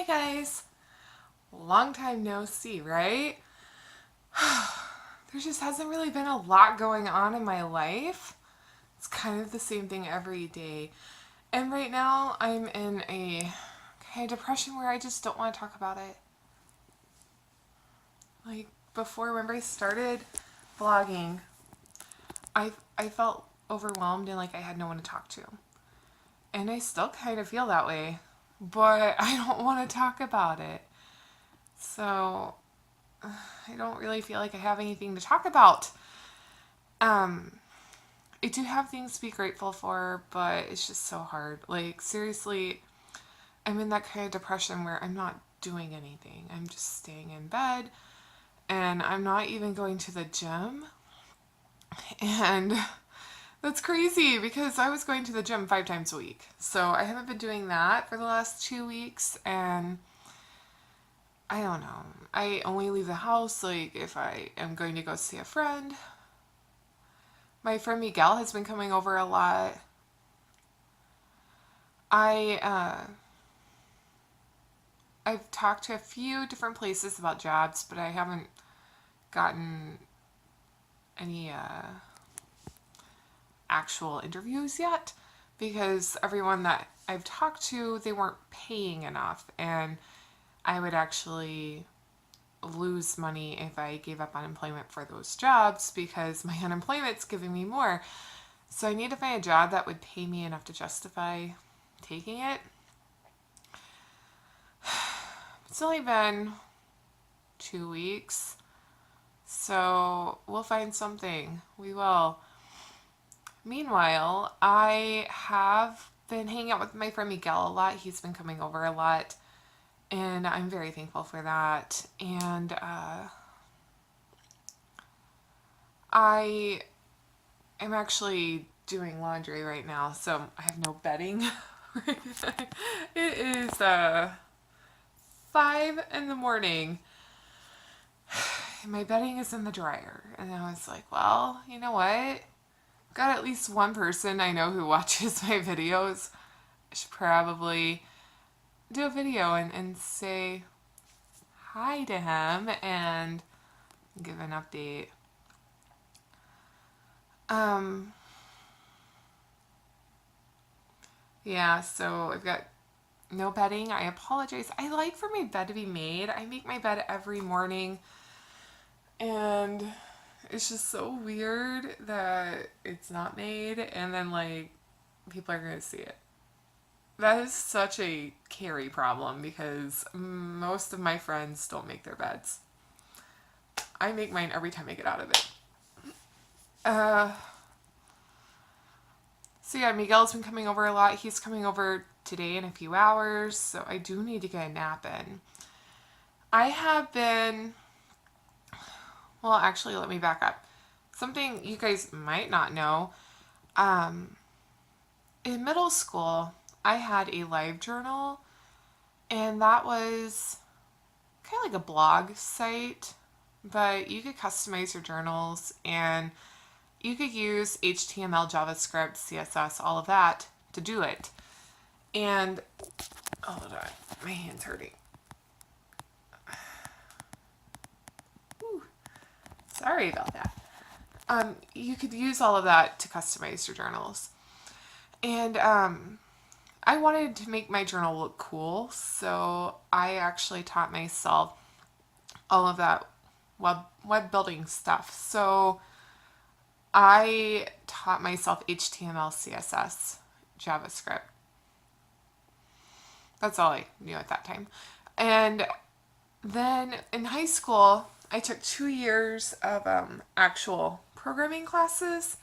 Hi guys, long time no see, right? There just hasn't really been a lot going on in my life. It's kind of the same thing every day. And right now I'm in a kind of depression where I just don't want to talk about it. Like before, remember I started vlogging, I felt overwhelmed and like I had no one to talk to. And I still kind of feel that way, but I don't want to talk about it. So I don't really feel like I have anything to talk about. I do have things to be grateful for, but it's just so hard. Like, seriously, I'm in that kind of depression where I'm not doing anything. I'm just staying in bed, and I'm not even going to the gym. And that's crazy because I was going to the gym 5 times a week. So I haven't been doing that for the last 2 weeks, and I don't know. I only leave the house like if I am going to go see a friend. My friend Miguel has been coming over a lot. I've talked to a few different places about jobs, but I haven't gotten any actual interviews yet because everyone that I've talked to, they weren't paying enough, and I would actually lose money if I gave up unemployment for those jobs because my unemployment's giving me more. So I need to find a job that would pay me enough to justify taking it. It's only been 2 weeks, so we'll find something. We will. Meanwhile, I have been hanging out with my friend Miguel a lot. He's been coming over a lot, and I'm very thankful for that. And I am actually doing laundry right now, so I have no bedding. It is 5 in the morning. My bedding is in the dryer. And I was like, well, you know what? Got at least one person I know who watches my videos. I should probably do a video and say hi to him and give an update. Yeah, so I've got no bedding. I apologize. I like for my bed to be made. I make my bed every morning, and it's just so weird that it's not made and then like people are going to see it. That is such a Carrie problem because most of my friends don't make their beds. I make mine every time I get out of it. So yeah, Miguel's been coming over a lot. He's coming over today in a few hours, so I do need to get a nap in. I have been, well, actually, let me back up. Something you guys might not know. In middle school, I had a live journal, and that was kind of like a blog site, but you could customize your journals and you could use HTML, JavaScript, CSS, all of that to do it. And, oh, hold on, my hand's hurting. Whew. Sorry about that. You could use all of that to customize your journals. And I wanted to make my journal look cool, so I actually taught myself all of that web building stuff. So I taught myself HTML, CSS, JavaScript. That's all I knew at that time. And then in high school, I took 2 years of actual programming classes.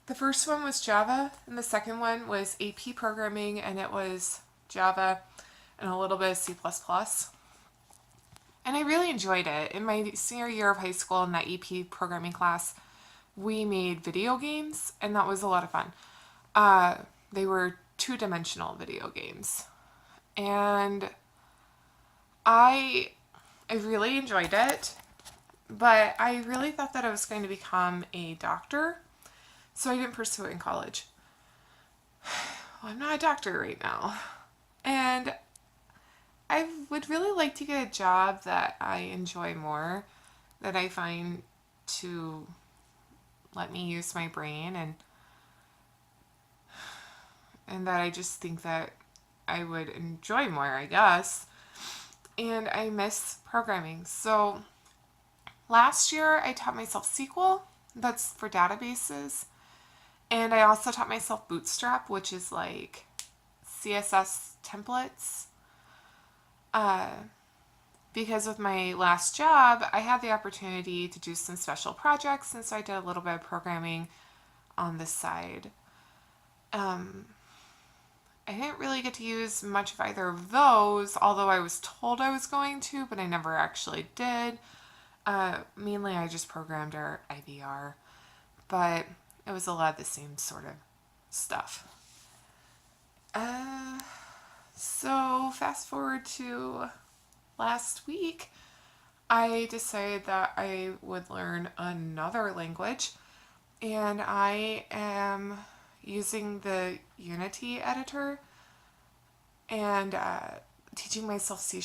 The first one was Java, and the second one was AP programming, and it was Java and a little bit of C++. And I really enjoyed it. In my senior year of high school in that AP programming class, we made video games, and that was a lot of fun. They were two-dimensional video games. And I really enjoyed it, but I really thought that I was going to become a doctor, so I didn't pursue it in college. Well, I'm not a doctor right now. And I've would really like to get a job that I enjoy more, that I find to let me use my brain, and that I just think that I would enjoy more, I guess. And I miss programming. So last year I taught myself SQL, that's for databases. And I also taught myself Bootstrap, which is like CSS templates. Uh, because with my last job, I had the opportunity to do some special projects, and so I did a little bit of programming on the side. I didn't really get to use much of either of those, although I was told I was going to, but I never actually did. Mainly I just programmed our IVR, but it was a lot of the same sort of stuff. So fast forward to last week, I decided that I would learn another language, and I am using the Unity editor and teaching myself C#.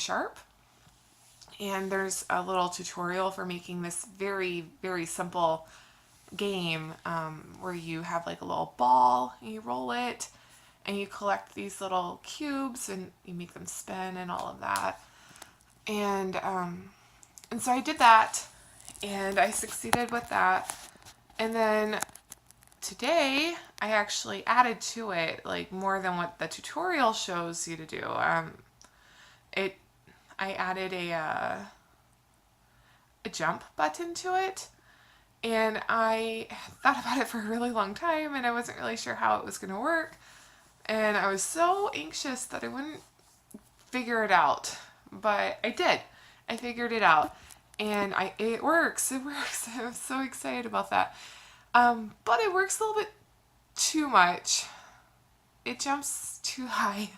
And there's a little tutorial for making this very, very simple game where you have like a little ball and you roll it and you collect these little cubes and you make them spin and all of that. And so I did that and I succeeded with that. And then today I actually added to it like more than what the tutorial shows you to do. I added a jump button to it, and I thought about it for a really long time and I wasn't really sure how it was going to work, and I was so anxious that I wouldn't figure it out, but I did. I figured it out, and it works. I'm so excited about that. But it works a little bit too much. It jumps too high.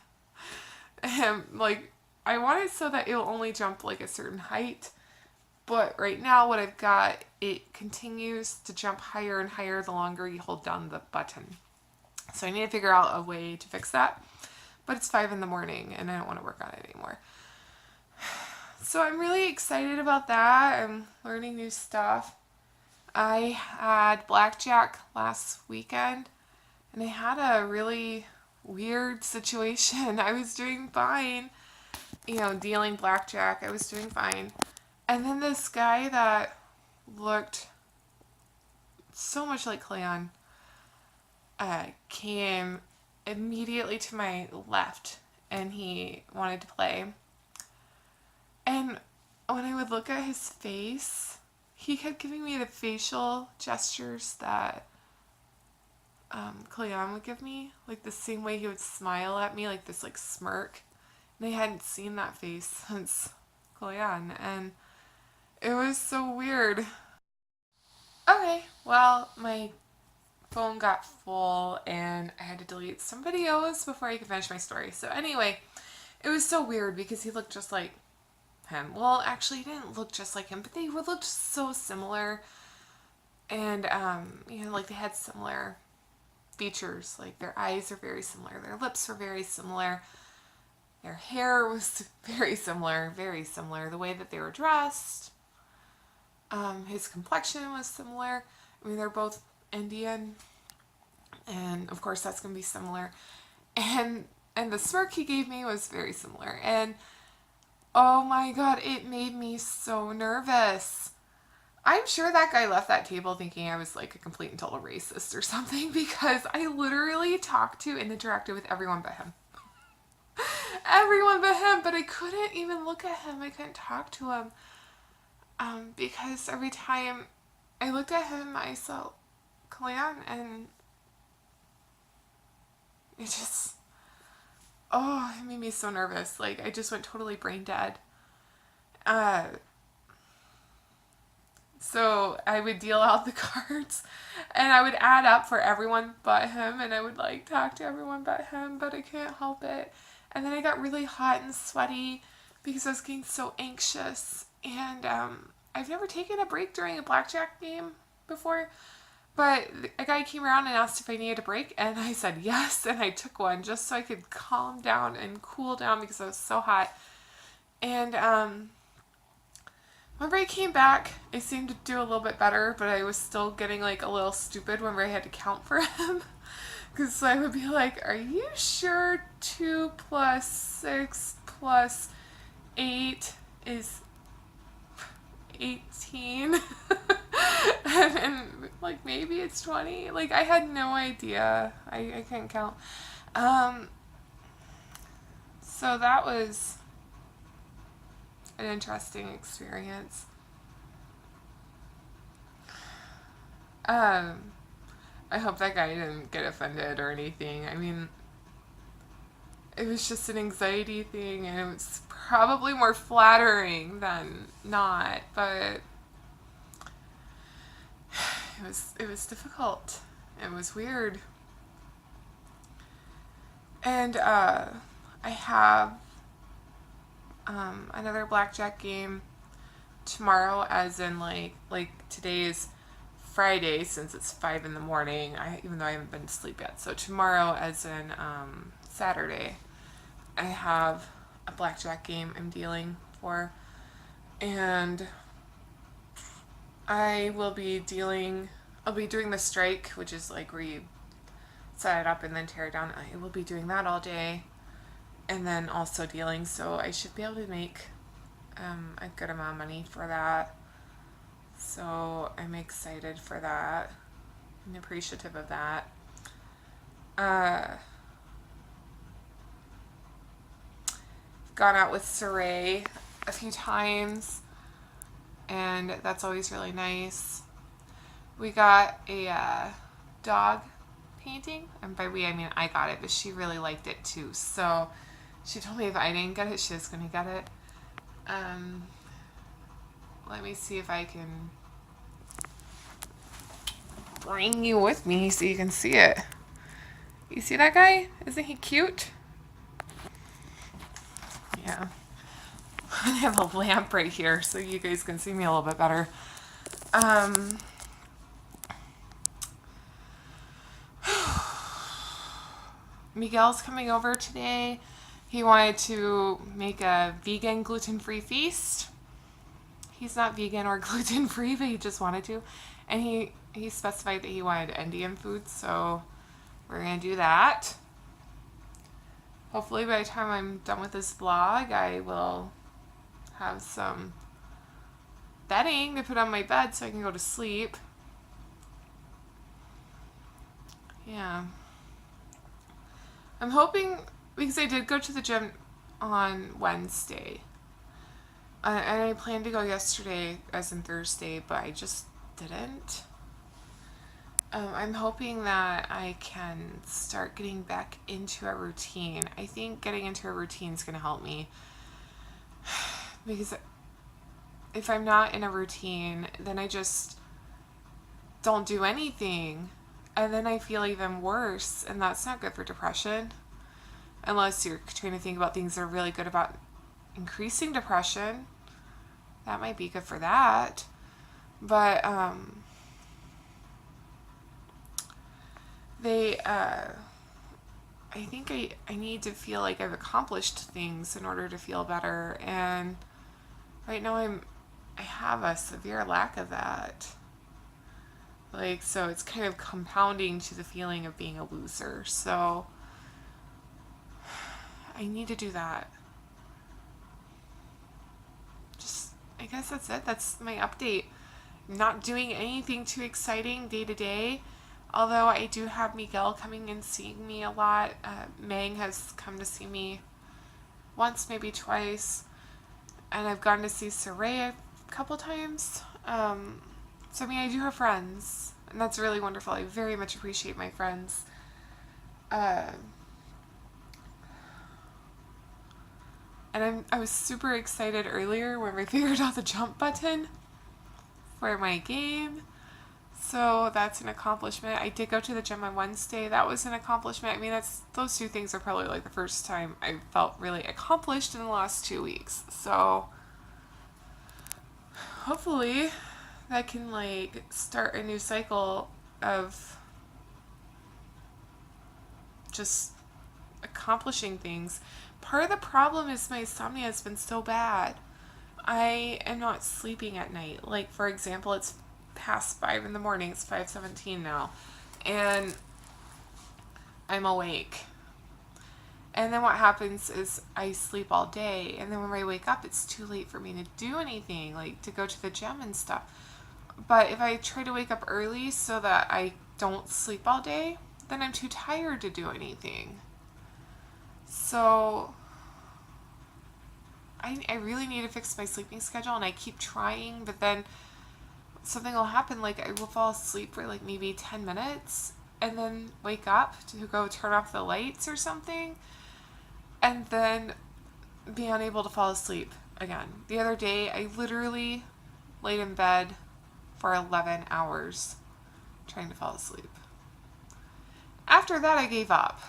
Like, I want it so that it'll only jump like a certain height. But right now what I've got, it continues to jump higher and higher the longer you hold down the button. So I need to figure out a way to fix that. But it's 5 a.m. and I don't want to work on it anymore. So I'm really excited about that. I'm learning new stuff. I had blackjack last weekend, and I had a really weird situation. I was doing fine, dealing blackjack. I was doing fine. And then this guy that looked so much like Cleon came immediately to my left, and he wanted to play. And when I would look at his face, he kept giving me the facial gestures that Cleon would give me, like the same way he would smile at me, like this like smirk. And I hadn't seen that face since Cleon, and it was so weird. Okay, well, my phone got full and I had to delete some videos before I could finish my story. So anyway, it was so weird because he looked just like him. Well, actually, he didn't look just like him, but they looked so similar. And, like they had similar features. Like their eyes are very similar. Their lips were very similar. Their hair was very similar, very similar. The way that they were dressed. His complexion was similar. I mean, they're both Indian. And, of course, that's going to be similar. And the smirk he gave me was very similar. And oh my god, it made me so nervous. I'm sure that guy left that table thinking I was like a complete and total racist or something, because I literally talked to and interacted with everyone but him. Everyone but him, but I couldn't even look at him. I couldn't talk to him. Because every time I looked at him, I saw Cleon, and it just... Oh, it made me so nervous. Like, I just went totally brain dead. So I would deal out the cards, and I would add up for everyone but him, and I would, like, talk to everyone but him, but I couldn't help it. And then I got really hot and sweaty because I was getting so anxious. And I've never taken a break during a blackjack game before. But a guy came around and asked if I needed a break, and I said yes, and I took one just so I could calm down and cool down because I was so hot. And whenever I came back, I seemed to do a little bit better, but I was still getting like a little stupid whenever I had to count for him. Because I would be like, are you sure 2 plus 6 plus 8 is 18? And like maybe it's 20? Like I had no idea. I couldn't count. Um, so that was an interesting experience. Um, I hope that guy didn't get offended or anything. I mean, it was just an anxiety thing, and it was probably more flattering than not, but it was difficult. It was weird. And I have another blackjack game tomorrow, as in like today is Friday since it's 5 in the morning. Even though I haven't been to sleep yet. So tomorrow, as in Saturday, I have a blackjack game I'm dealing for, and I'll be doing the strike, which is like where you set it up and then tear it down. I will be doing that all day, and then also dealing. So I should be able to make a good amount of money for that. So I'm excited for that. I'm appreciative of that. Gone out with Saray a few times, and that's always really nice. We got a dog painting, and by we I mean I got it, but she really liked it too. So she told me if I didn't get it, she was going to get it. Let me see if I can bring you with me so you can see it. You see that guy? Isn't he cute? Yeah. I have a lamp right here so you guys can see me a little bit better. Miguel's coming over today. He wanted to make a vegan gluten-free feast. He's not vegan or gluten-free, but he just wanted to. And he specified that he wanted Indian food, so we're going to do that. Hopefully by the time I'm done with this vlog, I will have some bedding to put on my bed so I can go to sleep. Yeah. I'm hoping, because I did go to the gym on Wednesday. And I planned to go yesterday, as in Thursday, but I just didn't. I'm hoping that I can start getting back into a routine. I think getting into a routine is going to help me. Because if I'm not in a routine, then I just don't do anything. And then I feel even worse. And that's not good for depression. Unless you're trying to think about things that are really good about increasing depression. That might be good for that. But, I think I need to feel like I've accomplished things in order to feel better. And right now I have a severe lack of that. Like, so it's kind of compounding to the feeling of being a loser. So I need to do that. Just, I guess that's it. That's my update. I'm not doing anything too exciting day to day. Although I do have Miguel coming and seeing me a lot. Mang has come to see me once, maybe twice. And I've gone to see Saray a couple times. So, I mean, I do have friends. And that's really wonderful. I very much appreciate my friends. And I was super excited earlier when we figured out the jump button for my game. So that's an accomplishment. I did go to the gym on Wednesday. That was an accomplishment. I mean, those two things are probably like the first time I felt really accomplished in the last 2 weeks. So hopefully that can like start a new cycle of just accomplishing things. part of the problem is my insomnia has been so bad. I am not sleeping at night. Like, for example, it's past 5 in the morning. It's 5:17 now. And I'm awake. And then what happens is I sleep all day. And then when I wake up, it's too late for me to do anything, like to go to the gym and stuff. But if I try to wake up early so that I don't sleep all day, then I'm too tired to do anything. So I really need to fix my sleeping schedule, and I keep trying, but then something will happen. Like, I will fall asleep for like maybe 10 minutes and then wake up to go turn off the lights or something, and then be unable to fall asleep again. The other day, I literally laid in bed for 11 hours trying to fall asleep. After that, I gave up.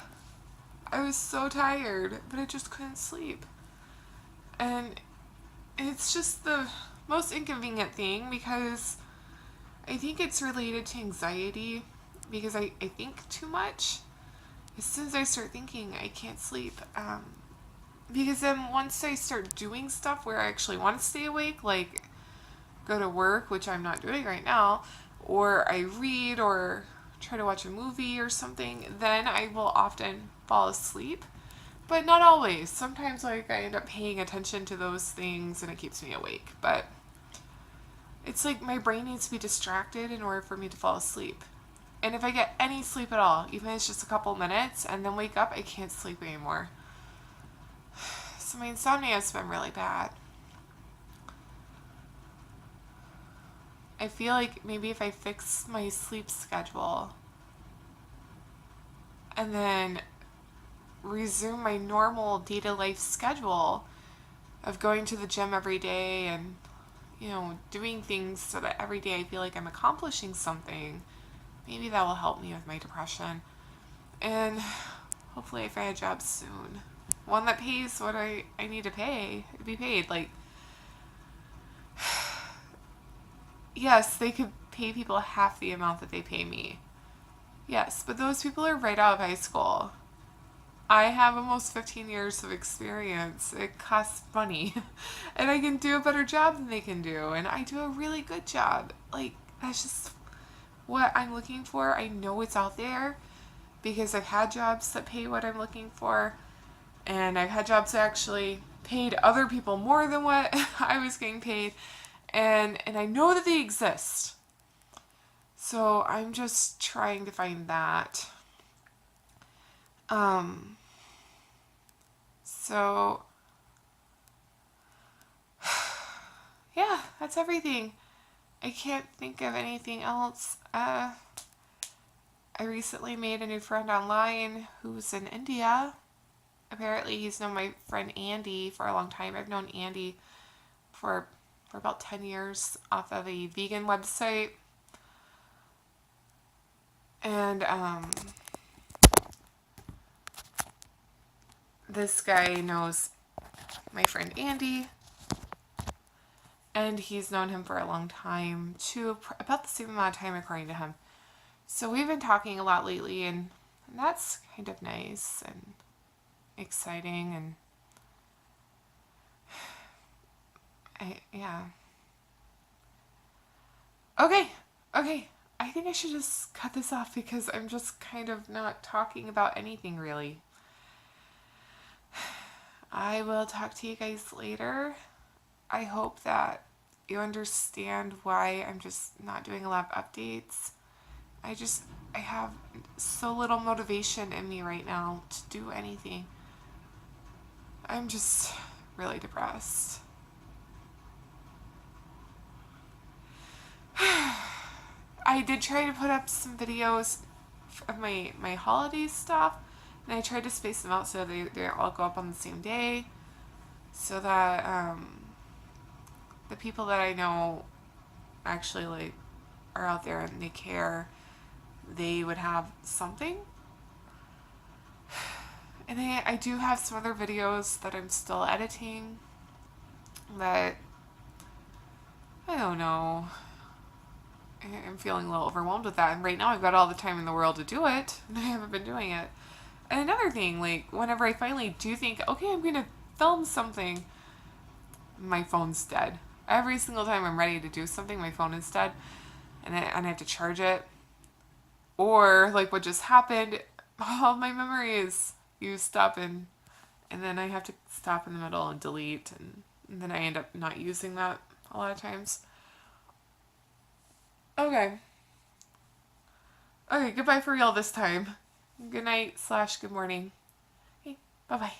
I was so tired, but I just couldn't sleep. And it's just the most inconvenient thing, because I think it's related to anxiety, because I think too much. As soon as I start thinking, I can't sleep. Because then once I start doing stuff where I actually want to stay awake, like go to work, which I'm not doing right now, or I read or try to watch a movie or something, then I will often fall asleep. But not always. Sometimes like I end up paying attention to those things and it keeps me awake. But it's like my brain needs to be distracted in order for me to fall asleep. And if I get any sleep at all, even if it's just a couple minutes, and then wake up, I can't sleep anymore. So my insomnia has been really bad. I feel like maybe if I fix my sleep schedule and then resume my normal day-to life schedule of going to the gym every day and, doing things so that every day I feel like I'm accomplishing something, maybe that will help me with my depression. And hopefully I find a job soon. One that pays what I need to be paid. Like, yes, they could pay people half the amount that they pay me. Yes, but those people are right out of high school. I have almost 15 years of experience. It costs money. And I can do a better job than they can do. And I do a really good job. Like, that's just what I'm looking for. I know it's out there because I've had jobs that pay what I'm looking for. And I've had jobs that actually paid other people more than what I was getting paid. And I know that they exist. So I'm just trying to find that. So yeah, that's everything. I can't think of anything else. I recently made a new friend online who's in India. Apparently he's known my friend Andy for a long time. I've known Andy for about 10 years off of a vegan website. And this guy knows my friend Andy, and he's known him for a long time too, about the same amount of time according to him. So we've been talking a lot lately, and that's kind of nice and exciting, and yeah. Okay. I think I should just cut this off because I'm just kind of not talking about anything really. I will talk to you guys later. I hope that you understand why I'm just not doing a lot of updates. I have so little motivation in me right now to do anything. I'm just really depressed. I did try to put up some videos of my holiday stuff, and I tried to space them out so they all go up on the same day, so that the people that I know actually like are out there and they care, they would have something. And I do have some other videos that I'm still editing that I don't know. I'm feeling a little overwhelmed with that. And right now I've got all the time in the world to do it, and I haven't been doing it. And another thing, like whenever I finally do think, okay, I'm gonna film something, my phone's dead. Every single time I'm ready to do something, my phone is dead, and I have to charge it. Or like what just happened, all my memory is used up, and then I have to stop in the middle and delete, and then I end up not using that a lot of times. Okay. Okay, goodbye for real this time. Good night / good morning. Okay, bye bye.